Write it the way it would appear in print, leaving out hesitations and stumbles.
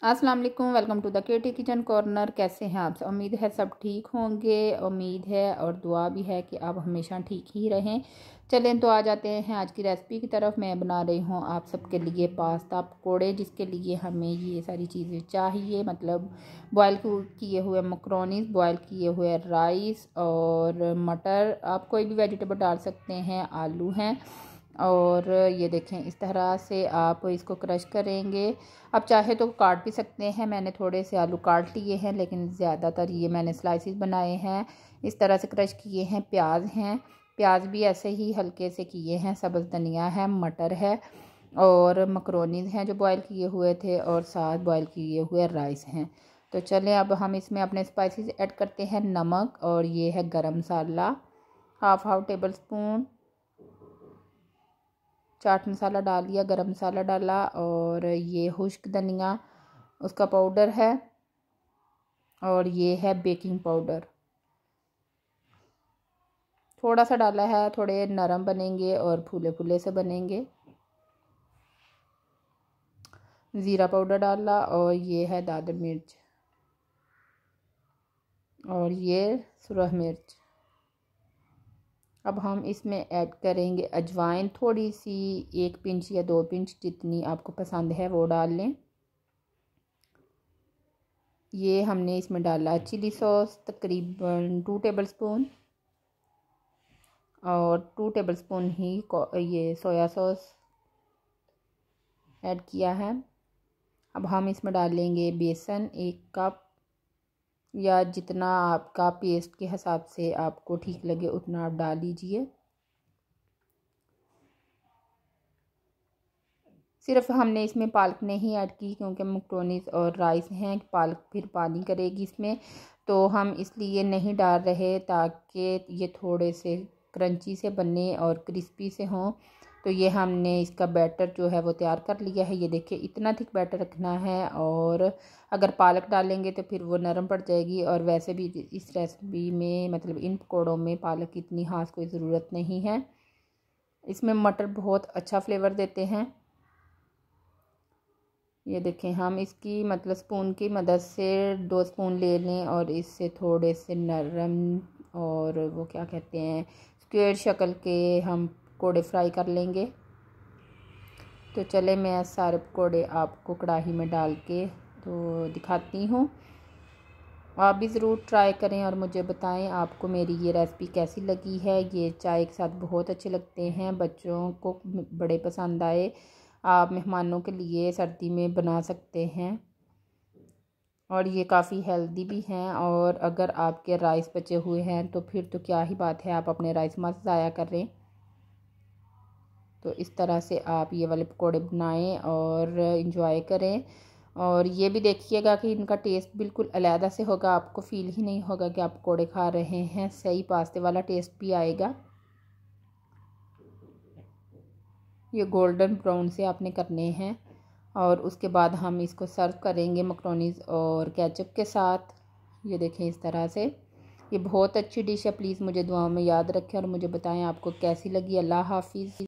अस्सलाम वालेकुम, welcome to the KT kitchen corner. कैसे हैं आप? उम्मीद है सब ठीक होंगे। उम्मीद है और दुआ भी है कि आप हमेशा ठीक ही रहें। चलें तो आ जाते हैं आज की रेसिपी की तरफ। मैं बना रही हूँ आप सबके लिए पास्ता पकोड़े, जिसके लिए हमें ये सारी चीज़ें चाहिए। मतलब बॉयल किए हुए मकरोनीस, बॉयल किए हुए राइस और मटर, आप कोई भी वेजिटेबल डाल सकते हैं, आलू हैं। और ये देखें, इस तरह से आप इसको क्रश करेंगे। आप चाहे तो काट भी सकते हैं। मैंने थोड़े से आलू काट लिए हैं, लेकिन ज़्यादातर ये मैंने स्लाइसिस बनाए हैं। इस तरह से क्रश किए हैं। प्याज हैं, प्याज भी ऐसे ही हल्के से किए हैं। सब्ज़ धनिया है, मटर है और मकरोनीज हैं जो बॉयल किए हुए थे, और साथ बॉयल किए हुए राइस हैं। तो चलें अब हम इसमें अपने स्पाइसेस ऐड करते हैं। नमक, और ये है गरम मसाला half table spoon, chaat masala डाल लिया, गरम मसाला डाला, और ये खुश्क धनिया उसका पाउडर है, और ये है बेकिंग पाउडर थोड़ा सा डाला है। थोड़े नरम बनेंगे और फूले फूले से बनेंगे। ज़ीरा पाउडर डाला, और ये है दादर मिर्च, और ये सुरख मिर्च। अब हम इसमें ऐड करेंगे अजवाइन, थोड़ी सी, 1 पिंच या 2 पिंच, जितनी आपको पसंद है वो डाल लें। ये हमने इसमें डाला चिली सॉस तकरीबन 2 टेबल स्पून, और 2 टेबल स्पून ही ये सोया सॉस ऐड किया है। अब हम इसमें डालेंगे बेसन 1 कप, या जितना आपका पेस्ट के हिसाब से आपको ठीक लगे उतना आप डाल लीजिए। सिर्फ हमने इसमें पालक नहीं ऐड की, क्योंकि मैक्रोनीज और राइस हैं, पालक फिर पानी करेगी इसमें, तो हम इसलिए नहीं डाल रहे, ताकि ये थोड़े से क्रंची से बने और क्रिस्पी से हों। तो ये हमने इसका बैटर जो है वो तैयार कर लिया है। ये देखिए, इतना थिक बैटर रखना है, और अगर पालक डालेंगे तो फिर वो नरम पड़ जाएगी। और वैसे भी इस रेसिपी में, मतलब इन पकौड़ों में, पालक की इतनी खास कोई ज़रूरत नहीं है। इसमें मटर बहुत अच्छा फ्लेवर देते हैं। ये देखें, हम इसकी मतलब स्पून की मदद से 2 स्पून ले लें, और इससे थोड़े से नरम, और वो क्या कहते हैं, स्क्वायर शक्ल के हम पकौड़े फ्राई कर लेंगे। तो चले, मैं सारे पकौड़े आपको कढ़ाई में डाल के तो दिखाती हूँ। आप भी ज़रूर ट्राई करें और मुझे बताएं आपको मेरी ये रेसिपी कैसी लगी है। ये चाय के साथ बहुत अच्छे लगते हैं, बच्चों को बड़े पसंद आए। आप मेहमानों के लिए सर्दी में बना सकते हैं, और ये काफ़ी हेल्दी भी हैं। और अगर आपके राइस बचे हुए हैं तो फिर तो क्या ही बात है, आप अपने राइस मत ज़ाया करें। तो इस तरह से आप ये वाले पकोड़े बनाएं और इंजॉय करें। और ये भी देखिएगा कि इनका टेस्ट बिल्कुल अलग से होगा, आपको फ़ील ही नहीं होगा कि आप पकोड़े खा रहे हैं, सही पास्ते वाला टेस्ट भी आएगा। ये गोल्डन ब्राउन से आपने करने हैं, और उसके बाद हम इसको सर्व करेंगे मकरोनीज़ और केचप के साथ। ये देखें, इस तरह से ये बहुत अच्छी डिश है। प्लीज़ मुझे दुआओं में याद रखें और मुझे बताएं आपको कैसी लगी। अल्लाह हाफिज़।